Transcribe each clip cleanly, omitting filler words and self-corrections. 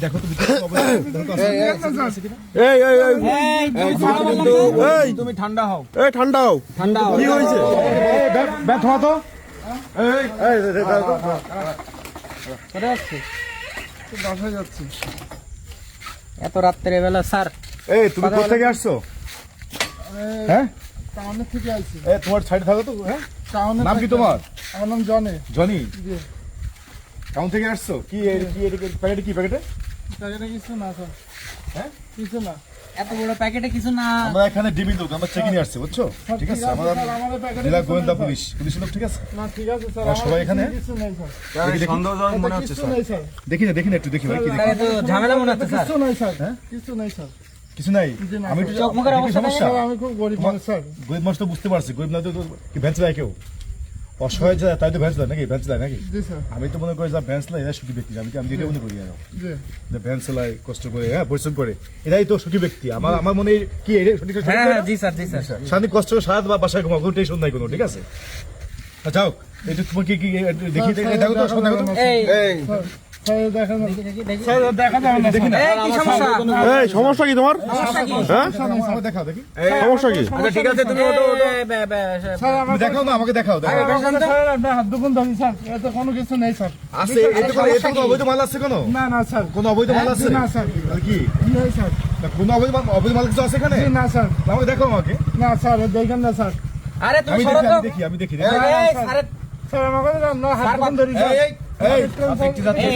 দেখো তো তুমি ঠান্ডা হও, ঠান্ডা হও, ঠান্ডা হও। কি হয়েছে? ব্যথা তো বাসায় যাচ্ছি এত রাত্রে বেলা। স্যার তুমি কোথা থেকে আসছো? হ্যাঁ, টাউনের থেকে আইছি। তোমার সাইডে থাকো তো। হ্যাঁ, নাম কি তোমার? আমার নাম জনি। জনি, টাউন থেকে আসছো? কি প্যাকেটে কি প্যাকেটে? প্যাকেটে কিছু না স্যার। হ্যাঁ, কিছু না, এত বড় প্যাকেটে কিছু না। আমরা এখানে ডিবি লোক, আমরা চেকিং এ আসছে, বুঝছো? ঠিক আছে, আমাদের জেলা গোয়েন্দা পুলিশের লোক। ঠিক আছে না, ঠিক আছে স্যার, আমরা সবাই এখানে কিছু নেই স্যার। সন্দেহজনক মনে হচ্ছে স্যার। দেখি না একটু দেখি ভাই, কি দেখি? তো ঝামেলা মনে হচ্ছে স্যার। কিছু নাই স্যার, কিছু নাই স্যার। কিছু নাই। আমি একটু চকমকের অবস্থা সমস্যা। আমি খুব গরিব মানুষ স্যার। গরিব মানুষ তো বুঝতে পারছি, গরিব না তো কি ভ্যান্স দেয় কেউ? অসহায় যায় তাই তো ভ্যান্স দেয় নাকি? ভ্যান্স দেয় নাকি? জি স্যার। আমি তো মনে করি যা ভ্যান্স লাই এরা সুখী ব্যক্তি। আমি যেটা মনে করি আর জি যে ভ্যান্স লাই কষ্ট করে, হ্যাঁ, পরিশ্রম করে, এরাই তো সুখী ব্যক্তি। আমার মনে হয় কি সঠিক? হ্যাঁ হ্যাঁ, জি স্যার, জি স্যার। শান্তি কষ্ট করে সারা বাসায় ঘুমাও, কোনো টেনশন নাই কোনো। ঠিক আছে, যাও। এটা তোমার কি কি দেখি দেখো তো, শোনা তো। সমস্যা কি তোমার? দেখাও দেখি সমস্যা কি? ঠিক আছে, তুমি দেখাও না, আমাকে দেখাও। কোনো কিছু নেই স্যার। আছে অবৈধ মাল আছে? কোনো না না স্যার, কোনো অবৈধ মাল আছে না স্যার। কি নেই স্যার, কোনো অবৈধ মাল কিছু আছে এখানে? না স্যার। আমাকে দেখাও আমাকে। না স্যার, দেখেন না স্যার। আরে তুমি আমি দেখি স্যার, আমাকে হাত বন্ধ ধরি স্যার।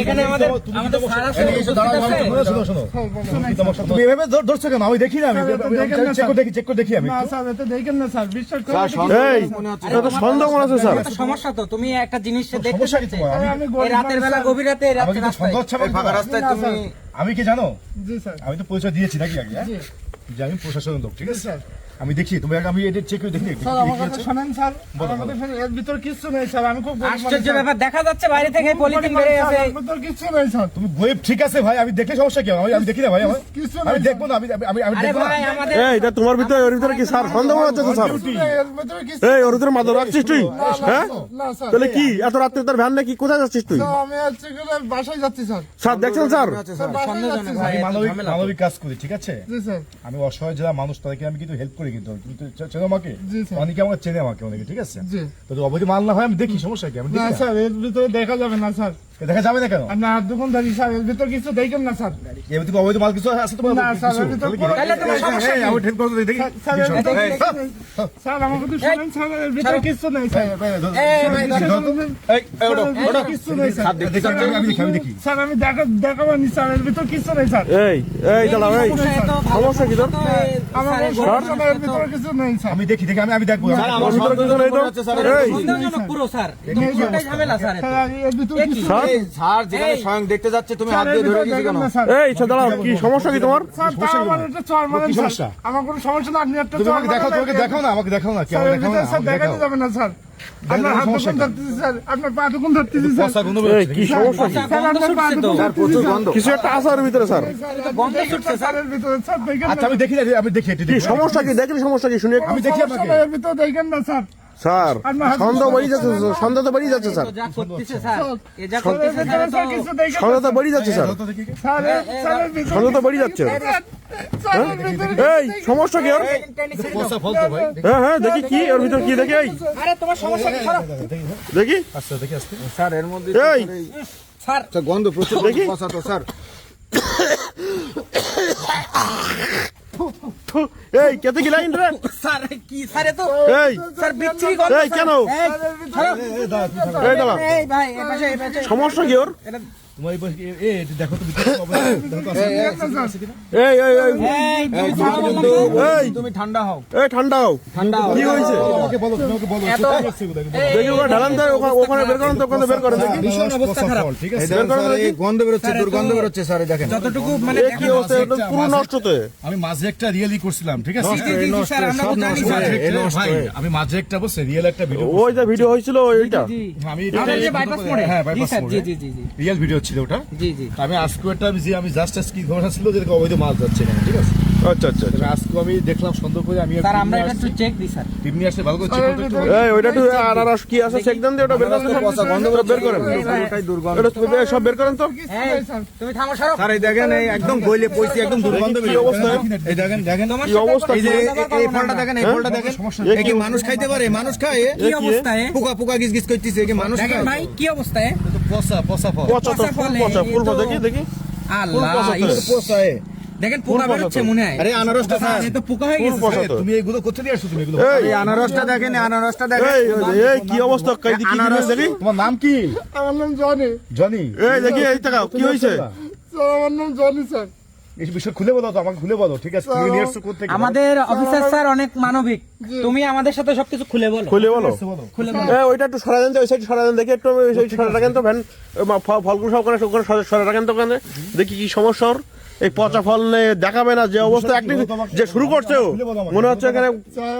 এখানে আমাদের স্যার আছে। তুমি এভাবে ধরছো কেন? আমি দেখি না, আমি চেক করে দেখি আমি। না স্যার, এটা দেখেন না স্যার, বিশ্বাস করুন। সন্দেহ মনে আছে স্যার। সমস্যা তো তুমি একটা জিনিস দেখতে সমস্যা কি তোমার? আমি রাতের বেলা, গভীর রাতে আমাকে তো সন্দেহ হচ্ছে আমার ফাঁকা রাস্তায় তুমি। আমি কি জানো? জি স্যার। আমি তো পরিচয় দিয়েছি নাকি আগে? জি যে আমি প্রশাসনের লোক। ঠিক আছে স্যার। আমি দেখি তুমি, আমি এটা চেক করে দেখি। স্যার, আমার কথা শুনেন স্যার। আমাদের এর ভিতর কিছু নেই স্যার। আমি খুব আশ্চর্য ব্যাপার, দেখা যাচ্ছে বাইরে থেকে পলিথিন বেরিয়ে আছে। এর ভিতর কিছু নেই স্যার। তুমি গরিব, ঠিক আছে ভাই, আমি দেখলে সমস্যা কি? আমি দেখি না ভাই, কিছু আমি নেই। দেখবো না, আমি আরে দেখবো না। ভাই, আমাদের এটা তোমার ভিতরে, ওর ভিতরে কি স্যার সন্দেহ হচ্ছে তো স্যার? এর ভিতরে কিছু ওর ভিতরে মাদক রাখছিস তুই? হ্যাঁ, না স্যার। তাহলে কি এত রাত্রে তোর ভ্যান নাকি? কোথায় যাচ্ছিস তুই? স্যার, আমি আজকে বাসায় যাচ্ছি স্যার। স্যার দেখছেন স্যার? স্যার, বাসায় যাচ্ছি আমি স্যার। মানবিক কাজ করি, ঠিক আছে? জি স্যার। আমি অসহায় যারা মানুষ তাদেরকে আমি কিন্তু হেল্প করি, কিন্তু তুমি তো চেনো আমাকে, জি স্যার। অনেকে আমাকে চেনে আমাকে অনেকে। ঠিক আছে, জি। তো অবৈধ মাল না হয় আমি দেখি, সমস্যা কি? আমি না দেখি না। স্যার, এর ভিতরে দেখা যাবে না স্যার। দেখা যাবে না কেন? আপনি হাত দোকানদারি স্যার, এর ভিতরে কিছু দেখেন না স্যার। এবার তুমি অবৈধ মাল কিছু আছে তোমার? না স্যার, এর ভিতরে কোনো- তাহলে তোমার সমস্যা কি? আমি হেল্প করতে দেখি। স্যার, এর ভিতরে কিছু নেই। স্যার, আমার কথা শুনেন স্যার, এর ভিতরে কিছু নেই স্যার। কিছু নেই স্যার। আমি দেখি। স্যার, আমি দেখাবানি স্যার, এর ভিতরে কিছু নেই স্যার। এই দাঁড়াও, এই সমস্যা কি তোর? আমার কোনো সমস্যা নেই, এর ভিতরে কিছু নেই স্যার। আমি দেখি আমি দেখবো। ওর ভিতরে কিছু নেই তো? এই সন্দেহজনক পুরো স্যার। ঝামেলা স্যার, এর ভিতরে কিছু স্যার, নেই। স্যার, যেখানে স্বয়ং দেখতে যাচ্ছে তুমি হাত দিয়ে ধরে দিয়েছো কেন? এই দাঁড়াও, কি সমস্যা কি তোমার? স্যার, তাও আমার একটা চড় মারেন কি স্যার। সমস্যা? আমার কোনো সমস্যা না, আপনি একটা তুমি চড় আমাকে দেখাও, মারেন। তোমাকে দেখাও না, আমাকে দেখাও না, কি স্যার, আমাকে এর দেখাও ভিতরে না, স্যার আমাকে দেখাতে দেখাও। যাবে না স্যার। আপনার হাত সমস্যা দোকান কি? ধরতেছি স্যার, আপনার পা দোকান ধরতেছি স্যার। পচা গন্ধ এই বেরোচ্ছে। কি সমস্যা কি? স্যার, আপনার পা দোকান ধরতেছি স্যার। কিছু একটা আছে ওর ভিতরে স্যার। গন্ধ ছুটছে স্যার, এর ভিতরে স্যার দেখেন না। আচ্ছা, আমি দেখি না, আমি দেখি একটু কি দেখি। সমস্যা কি? দেখলি সমস্যা কি? শুনি একটু। আমি দেখি সমস্যা আমাকে। নেই, এর ভিতরে দেখেন না স্যার। স্যার, সন্দেহ বেরিয়ে যাচ্ছে, সন্দেহ তো বেরিয়ে যাচ্ছে স্যার। স্যার, এর ভিতরে স্যার কিছু দেখেন না। সন্দেহ তো বেরিয়ে যাচ্ছে স্যার। স্যার, স্যার, এর ভিতরে সন্দেহ তো বেরিয়ে যাচ্ছে। স্যার, এর ভিতরে এই সমস্যা কি ওর? পচা ফল তো ভাই। হ্যাঁ দেখি কি ওর ভিতর কি দেখি? এই আরে তোমার সমস্যা কি স্যার? দেখি। আচ্ছা, দেখি আসতে। স্যার, এর মধ্যে এই স্যার, গন্ধ প্রচুর দেখি। পচা তো স্যার। এই কেতে কি লাইন রে? স্যার কি স্যার, এ তো এই স্যার বিচ্ছিরি গন্ধ। এই কেন? এই দাঁড়া, এই ভাই, এই পাশে সমস্যা কি ওর? তোমার এই দেখো তো ভিতরে দেখো তো আছে। এই এই এই এই এই তুমি ঠান্ডা হও, এই ঠান্ডা হও। কি হয়েছে? আমাকে বলো, তোমাকে বলো। কোথায় আসছে এগুলো? দেখি ওখানে ঢালান দেয়, ওখানে বের করেন তো, ওখানে বের করেন দেখি। ভীষণ অবস্থা খারাপ। ঠিক এই আছে, দেখেন স্যার, এই গন্ধ বেরোচ্ছে, দুর্গন্ধ বেরোচ্ছে স্যার, এই দেখেন। যতটুকু মানে এ কি অবস্থা? এটা তো পুরো নষ্ট তো। আমি মাঝে একটা রিয়েলি করছিলাম, ঠিক আছে? জি, জি, জি, স্যার, আমরা তো জানি স্যার। ভাই, আমি মাঝে একটা বসে রিয়েল একটা ভিডিও, ওই যে ভিডিও হয়েছিল ওইটা। আমি আমাদের যে বাইপাস মোড়ে। হ্যাঁ, জি বাইপাস স্যার, মোড়ে। জি জি জি জি রিয়েল ভিডিও ছিল ওটা। জি জি। আমি আজকে একটা আমি জাস্ট কি ঘটনা ছিল, যে অবৈধ মাল যাচ্ছে এখানে, ঠিক আছে? আচ্ছা আচ্ছা আচ্ছা। আজকে আমি দেখলাম সন্দেহ করে আমি স্যার আমরা এটা একটু চেক দিই স্যার। টিম নিয়ে আসলে ভালো করে চেক করতে একটু এই ওইটা একটু আনারস কি আছে চেক দেন দিয়ে ওটা বের করেন তো। পচা গন্ধ ওটা বের করেন পুরোটাই দুর্গন্ধ। এটা তুমি সব বের করেন তো। এই, তুমি থামো সরো। স্যার এই দেখেন এই একদম গইলে পয়সি একদম দুর্গন্ধ কি অবস্থা? এই দেখেন দেখেন কি অবস্থা? এই যে এই ফলটা দেখেন এই ফলটা দেখেন এ কি মানুষ খাইতে পারে? মানুষ খায় এ? কি অবস্থা এ? পোকা পোকা গিজ গিজ করতেছে এ কি মানুষ দেখেন খায়? ভাই কি অবস্থা এ? পচা পচা ফল পচা তো ফুল পচা ফুল পচা দেখি দেখি আল্লাহ, পচা তো। ইস, পোকা এ। দেখেন পোকা বেরোচ্ছে মনে হয়। আরে আনারসটা স্যার এ তো পোকা হয়ে ফুল গেছে পচা স্যার। তো। তুমি এগুলো কোথা নিয়ে আসছো তুমি এগুলো এই এই আনারসটা দেখেন এই আনারসটা দেখেন এই কি অবস্থা কাই দেখি আনারস। দেখি তোমার নাম কি? আমার নাম জনি। জনি। এই দেখি এই তাকাও কি হইছে? স্যার আমার নাম জনি স্যার। এই বিষয় খুলে বলো তো, আমাকে খুলে বলো, ঠিক আছে? তুমি নিয়ে আসছো কোথা থেকে? আমাদের অফিসার স্যার অনেক মানবিক, তুমি আমাদের সাথে সবকিছু খুলে বলো। খুলে বলো। বলো। খুলে বলো। ওইটা একটু সরা দেন তো, ওই সাইড সরা দেন দেখি একটু, ওই সরা রাখেন তো ভ্যান ফলগুলো সব ওখানে সরা রাখেন তো ওখানে দেখি কি সমস্যা ওর। এই পচা ফল নিয়ে দেখাবে না যে অবস্থা অ্যাক্টিং যে শুরু করছে ও, মনে হচ্ছে এখানে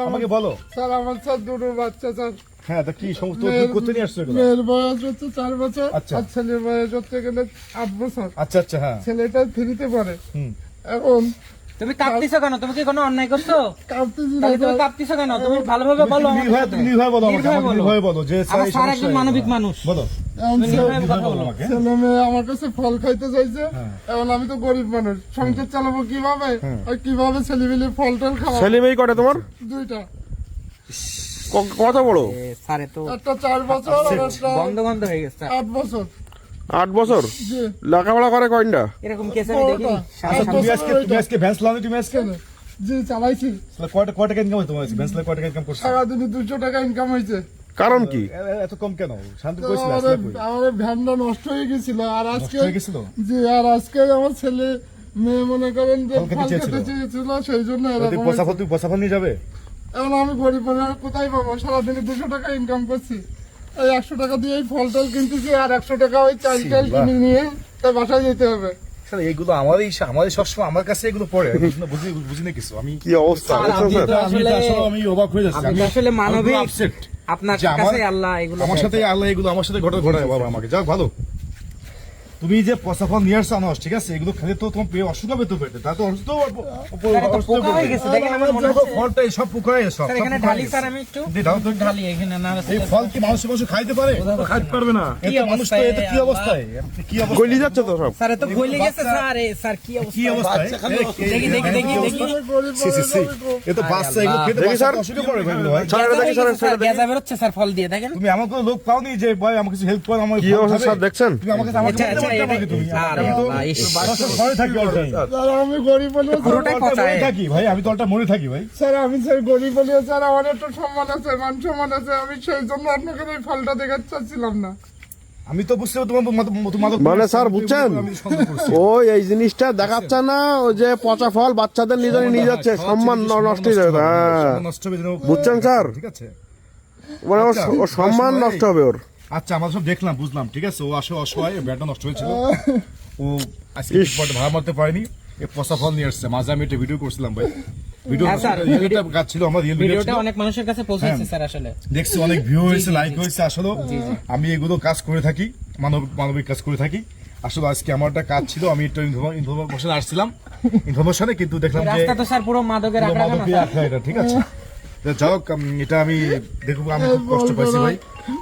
আমাকে বলো। স্যার আমার স্যার দুটো বাচ্চা স্যার। হ্যাঁ, তা কি সমস্ত তুমি কোথা নিয়ে আসছো এগুলো? মেয়ের বয়স হচ্ছে 4 বছর আচ্ছা। আর ছেলের বয়স হচ্ছে গেলে 8 বছর। আচ্ছা আচ্ছা, হ্যাঁ। ছেলেটা ফ্রিতে পড়ে। হুম। এখন তুমি কাঁপতেছো কেন? তুমি কি কোনো অন্যায় করছো? কাঁপতেছি না তাহলে তুমি স্যার। কাঁপতেছো কেন? তুমি ভালোভাবে বলো আমাকে। তুমি নির্ভয় বলো আমাকে, নির্ভয়ে আমাকে বলো। নির্ভয় বলো যে আমার এই স্যার সমস্যা একজন এই মানবিক বলো। মানুষ। বলো। এখন তুমি স্যার, নির্ভয়ে কথা বলো। আমাকে। ছেলে মেয়ে আমার কাছে ফল খাইতে চাইছে। এখন আমি তো গরিব মানুষ, সংসার চালাবো কিভাবে? আর কিভাবে ছেলেমেয়ে ফল টল খাওয়াবো? ছেলে মেয়ে কটা তোমার? দুইটা, কত বড়? স্যারে তো একটা 4 বছর আর একটা বন্ধ বন্ধ হয়ে গেছে। 8 বছর। 8 বছর? জি, লেখাপড়া করে কয়টা? এরকম কেস আমি দেখিনি। বড়টা। তুমি আজকে ভ্যান্স লাও তুমি আজকে? জি চালাইছি, তাহলে কয় টাকা ইনকাম হয় তোমার? ভ্যান্স লাই কয় টাকা ইনকাম করছো? সারাদিনে 200 টাকা ইনকাম হয়েছে। কারণ কি? এত কম কেন? শান্তি তো কইছিল আমাদের আসলে কই? আমাদের ভ্যানটা নষ্ট হয়ে গেছিল, আর নষ্ট আজকে হয়ে গেছিল? জি, আর আজকে আমার ছেলে মেয়ে মনে করেন যে ফল খেতে ফল চেয়েছিল। খেতে চেয়েছিল, সেই জন্য যদি এরকম পচা ফল হয়েছে। তুমি পচা ফল নিয়ে যাবে? এখন আমি গরিব মানুষ, কোথায় পাবো? সারাদিনে 200 টাকা ইনকাম করছি, এই 100 টাকা দিয়ে এই ফল টল কিনতেছি, আর 100 টাকা ওই চাল টাল কিনে নিয়ে তাই বাসায় যেতে হবে। স্যার এইগুলো আমাদের সবসময় আমার কাছে এগুলো পড়ে, আমি বুঝি না কিছু। আমি কি অবস্থা? স্যার, দেখছো আমি স্যার? তো আমি তো আসলে আমি অবাক হয়ে যাচ্ছি। আপনি আমি তো আসলে মানবিক। আপসেট আপনার যে আমার- কাছে আল্লাহ এগুলো আমার দেয়। সাথে আল্লাহ এগুলো আমার সাথে ঘটায় বাবা আমাকে। যাক ভালো, তুমি যে পচা ফল নিয়ে আসছো আনাস, ঠিক আছে? এগুলো খেলে তো তোমার পেয়ে অসুখ হবে তো পেটে, তা তো অসুখ স্যার, এত পোকা হয়ে গেছে, দেখেন আমার মনে হচ্ছে। ফলটা সব পোকায় সব স্যার, এখানে পোকা হয়ে ঢালি গেছে। স্যার, আমি একটু দিয়ে দাও তো। ঢালি এখানে না। এই ফল কি মানুষ খাইতে পারে? খাইতে পারবে না। এত মানুষ তো, এটা কি অবস্থায়? কি অবস্থা? গলি যাচ্ছে তো সব। স্যার এত গলে গেছে স্যার। স্যার কি কি অবস্থা? অবস্থা? দেখি দেখি। গরিব সি, সি, সি। মানুষ আমি এ তো বাচ্চা, এগুলো খেতে দেখি বাচ্চা স্যার। অসুখে পড়ে ভাই, ভাই। স্যার এটা দেখি, স্যার স্যার এটা দেখি। গ্যাজা বেরোচ্ছে স্যার ফল দিয়ে, দেখেন। তুমি আমার কোনো লোক পাওনি যে ভাই আমাকে কিছু হেল্প করো, আমার কি ফল অবস্থা খাবে? স্যার দেখছেন? তুমি আমাকে আমাকে আচ্ছা, বলতে আচ্ছা, পারতে এটা- আমাকে তুমি। আরে আমি তো আল্লাহ, ইস। বাসার ঘরে থাকি all time। স্যার, আমি গরিব বলে পুরোটাই পচা মরে এ। থাকি ভাই, আমি তো অলটা মরে থাকি ভাই। স্যার, আমি স্যার গরিব বলে স্যার আমার একটু সম্মান আছে, মান সম্মান আছে, আমি সেই জন্য আপনাকে এই ফলটা দেখাতে চাচ্ছিলাম না। আমি তো বুঝতে তোমার মানে স্যার বুঝছেন? আমি সন্দেহ করছি। ওই এই জিনিসটা দেখাচ্ছে না, ওই যে পচা ফল বাচ্চাদের নিজেরই নিয়ে যাচ্ছে, সম্মান নষ্ট হয়ে যাবে। হ্যাঁ, সম্মান নষ্ট হবে যেন। বুঝছেন স্যার? ঠিক আছে। মানে ওর সম্মান নষ্ট হবে ওর। আচ্ছা, আমরা সব দেখলাম, বুঝলাম, ঠিক আছে? ও আসলে অসহায়, ব্যাটটা নষ্ট হয়েছিল। ও আজকে ইস। ভাড়া মারতে পারেনি, এই পচা ফল নিয়ে আসছে। মাঝে আমি একটা ভিডিও করছিলাম ভাই, ভিডিও হ্যাঁ, স্যার, কাজ ছিল আমার, রিয়েল ভিডিও ভিডিওটা ছিল। অনেক মানুষের কাছে পৌঁছেছে স্যার আসলে। দেখছি অনেক ভিউ হয়েছে, লাইক হয়েছে। আসলে আমি এগুলো কাজ করে থাকি, মানবিক কাজ করে থাকি। আসলে আজকে আমার একটা কাজ ছিল, আমি একটা ইনফরমেশন আসছিলাম, ইনফরমেশনে কিন্তু দেখলাম যে রাস্তা তো স্যার পুরো মাদকের পুরো আখড়া না মাদকের স্যার। আখড়া এটা, ঠিক আছে? তো যাই হোক, এটা আমি দেখবো, আমি খুব কষ্ট পাইছি ভাই।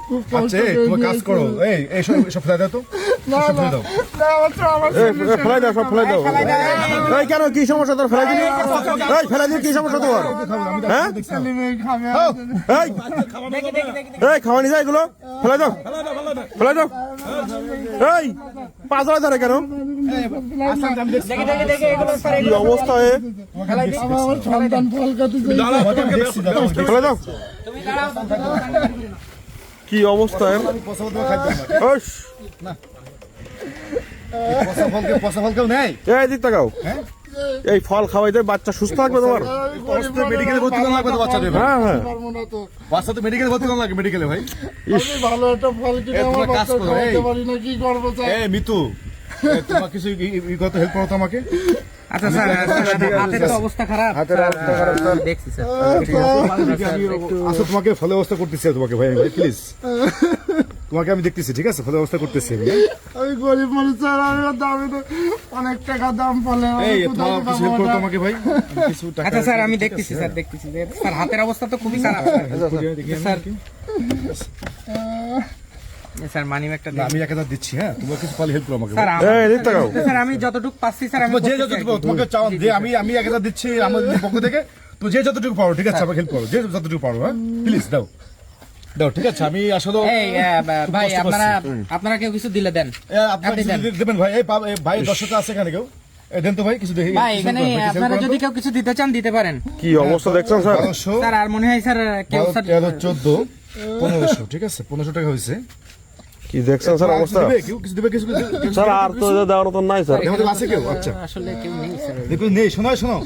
খুব আচ্ছা, কষ্ট এই, করে তোমার কাজ দিয়েছি। করো, এই সব ফেলে দাও তো, না সব না ফেলে দাও। না, আমার ফেলাই দাও, সব ফেলাই দাও। এই কেন, কি সমস্যা তোর? ফেলাই দিলি? এই ফেলাই দিলি, কি সমস্যা তোমার? হ্যাঁ? ছেলে মেয়ে খাবে। এই এই খাওয়ানি যায় এগুলো, ফেলাই দাও, ফেলাই দাও। এই পাঁচড়া ধরে কেন? দেখি এগুলো স্যার, কি অবস্থা এ? আমার সন্তান ফল খেতে চাইছে। ফেলাই দাও। তুমি দাঁড়াও। কি অবস্থা এর? পচা ফল খাইতে হবে। ওস, পচা ফল কেউ নেই। এই দিক তাকাও। এই ফল খাওয়াইতে বাচ্চা সুস্থ থাকবে তোমার। মেডিকেলে ভর্তি করা লাগবে তো বাচ্চাদের। হ্যাঁ হ্যাঁ, পারবো না তো। বাচ্চা তো মেডিকেলে ভর্তি করা লাগবে, মেডিকেলে ভাই। আমি ভালো একটা ফল কিনে এই, আমার তোমরা কাজ বাচ্চা করো, খাওয়াতে এই। পারি না, কি করবো স্যার? মিতু, তোমার কিছু হেল্প করো তো আমাকে। আচ্ছা স্যার হাতের তো অবস্থা খারাপ হাতের অবস্থা খারাপ, স্যার। দেখছি স্যার আচ্ছা তোমাকে ফলো অবস্থা করতেছি তোমাকে ভাই প্লিজ তোমাকে আমি দেখতেছি ঠিক আছে ফলো অবস্থা করতেছি আমি আমি গরিব মানুষ স্যার, আমি দামে তো অনেক টাকা দাম ফলে এই তোমার কিছু হেল্প করো তোমাকে ভাই আমি কিছু টাকা আচ্ছা স্যার আমি দেখতেছি স্যার দেখতেছি স্যার হাতের অবস্থা তো খুবই খারাপ স্যার স্যার মানি ব্যাগটা না, আমি 1000 দিচ্ছি হ্যাঁ তোমার কিছু পালে হেল্প করো আমাকে স্যার এই দিতে গাও স্যার আমি যতটুকু পাচ্ছি স্যার আমি তোমার যে যতটুকু তোমাকে চাও যে আমি 1000 দিচ্ছি আমাদের পক্ষ থেকে তো যে যতটুকু পারো ঠিক আছে আমাকে হেল্প করো যে যতটুকু পারো হ্যাঁ প্লিজ দাও দাও ঠিক আছে আমি আসলে এই ভাই আপনারা কেউ কিছু দিলে দেন আপনারা আপনি কিছু দেন। দেবেন ভাই এই ভাই দর্শক আছে এখানে কেউ এই দেন তো ভাই কিছু দেখি ভাই এখানে আপনারা যদি কেউ কিছু দিতে চান দিতে পারেন কি অবস্থা দেখছেন স্যার 1200 স্যার আর মনে হয় স্যার কেউ স্যার 13 14 1500 ঠিক আছে 1500 টাকা হয়েছে কি দেখছেন স্যার অবস্থা কিছু দেবে কিছু স্যার আর তো দেওয়ার মতন নাই স্যার আমাদের আছে কেউ আচ্ছা আসলে কেউ নেই স্যার দেখো নেই শোনো শোনো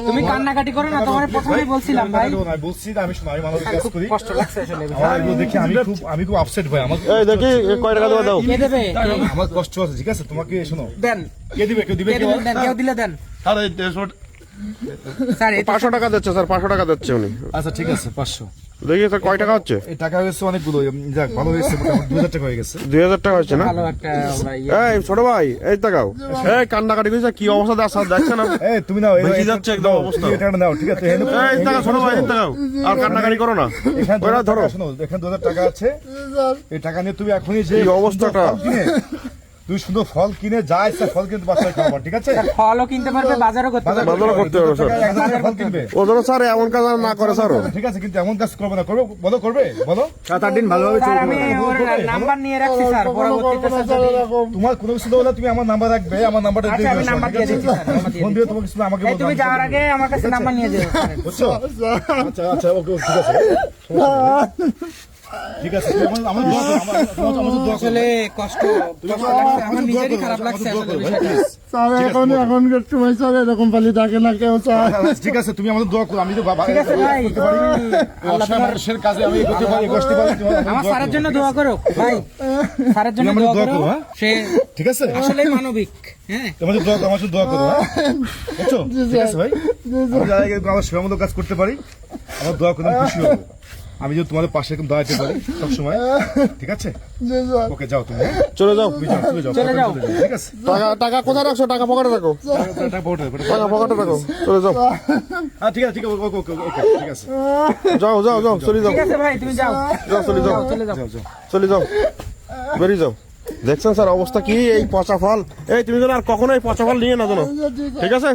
তুমি কান্নাকাটি করো না তোমার প্রথমেই বলছিলাম ভাই আমি বলছি না, আমি শোনো আমি মানুষের কাজ করি কষ্ট লাগছে আসলে আমার এগুলো দেখে আমি খুব আপসেট ভাই আমার এই দেখি কয় টাকা দেওয়া দাও কে দেবে আমার কষ্ট আছে ঠিক আছে তোমাকে শোনো দেন কে দিবে কেউ দিবে কে দিবেন দেন কেউ দিলে দেন আরে 150 স্যার এই 500 টাকা দিচ্ছে স্যার 500 টাকা দিচ্ছে উনি আচ্ছা ঠিক আছে 500 দেখি স্যার কয় টাকা হচ্ছে এই টাকা হয়েছে অনেকগুলো যাক ভালো হয়েছে মোটামুটি 2000 টাকা হয়ে গেছে 2000 টাকা হচ্ছে না ভালো একটা ভাই এই ছোট ভাই এই তাকাও এই কান্নাকাটি কইছে কি অবস্থা দাস দেখছেন না এই তুমি নাও বেশি যাচ্ছে একদম অবস্থা। এটা নাও ঠিক আছে এই তাকাও ছোট ভাই এই তাকাও আর কান্নাকাটি করো না এখানে ওরা 2000 ধরো টাকা শোনো এখানে 2000 টাকা আছে স্যার এই টাকা নিয়ে তুমি এখনই যে এই অবস্থাটা। ফল কিনে, তুই সুন্দর ফল কিনে যা ইচ্ছা ফল কিনতে বাসায় খাবার ঠিক আছে ফলও কিনতে পারবে বাজারও করতে পারবে বাজারও করতে হবে, স্যার। 1000 টাকা ফল কিনবে ও যেন স্যার এমন কাজ আর না করে স্যার ঠিক আছে কিন্তু এমন কাজ করবে না করবে বলো করবে বলো 7-8 দিন ভালোভাবে স্যার আমি ওর নাম্বার নিয়ে রাখছি স্যার পরবর্তীতে স্যার স্যার যদি- এরকম তোমার কোনো কিছু হলে তুমি আমার নাম্বার রাখবে আমার নাম্বারটা আচ্ছা, দিয়ে আমি দিও নাম্বার ঠিক দিয়ে আছে? দিচ্ছি, স্যার, নাম্বার দিয়ে ফোন দিয়ে তোমাকে শুধু আমাকে এই বলতে তুমি হবে। যাওয়ার আগে আমার কাছে নাম্বার নিয়ে যাও স্যার। বুঝছো আচ্ছা আচ্ছা ওকে ওকে, ঠিক আছে ঠিক আছে তুমি আমার দোয়া করো আমার দোয়া করো আসলে কষ্ট লাগছে আমার নিজেরই খারাপ লাগছে আসলে বিষয়টা। স্যার এখনকার সময় স্যার এরকম পালি থাকে না কেউ স্যার ঠিক আছে তুমি আমাদের দোয়া করো আমি তো বাবা ঠিক আছে ভাই আল্লাহ তোমার মানুষের কাজে আমি করতে পারি বসতে পারি তুমি আমাদের আমার দোয়া স্যারের করো। জন্য দোয়া করো ভাই স্যারের জন্য তুমি আমাদের দোয়া দোয়া করো করো, হ্যাঁ? সে ঠিক আছে আসলে মানবিক হ্যাঁ তোমাদের দোয়া আমার সাথে দোয়া করো হ্যাঁ বুঝছো ঠিক আছে ভাই আমি যারা আমার সেবা মতো কাজ করতে পারি আমার দোয়া করে আমি খুশি হবো আমি যদি তোমাদের পাশে এরকম দাঁড়াতে পারি সবসময় ঠিক আছে জি স্যার ওকে যাও তুমি হ্যাঁ? চলে যাও তুমি যাও চলে যাও চলে যাও। ঠিক আছে টাকা টাকা কোথায় রাখছো টাকা পকেটে রাখো টাকা পকেটে রাখো, টাকা পকেটে রাখো চলে যাও হ্যাঁ ঠিক আছে ঠিক আছে ওকে ওকে ওকে ঠিক আছে যাও যাও যাও চলে যাও ঠিক আছে ভাই তুমি যাও যাও চলে যাও চলে যাও যাও যাও চলে যাও বেরিয়ে যাও দেখছেন স্যার অবস্থা কি এই পচা ফল এই তুমি যেন আর কখনো এই পচা ফল নিয়ে না জানো ঠিক আছে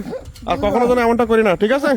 আর কখনো যেন এমনটা করি না ঠিক আছে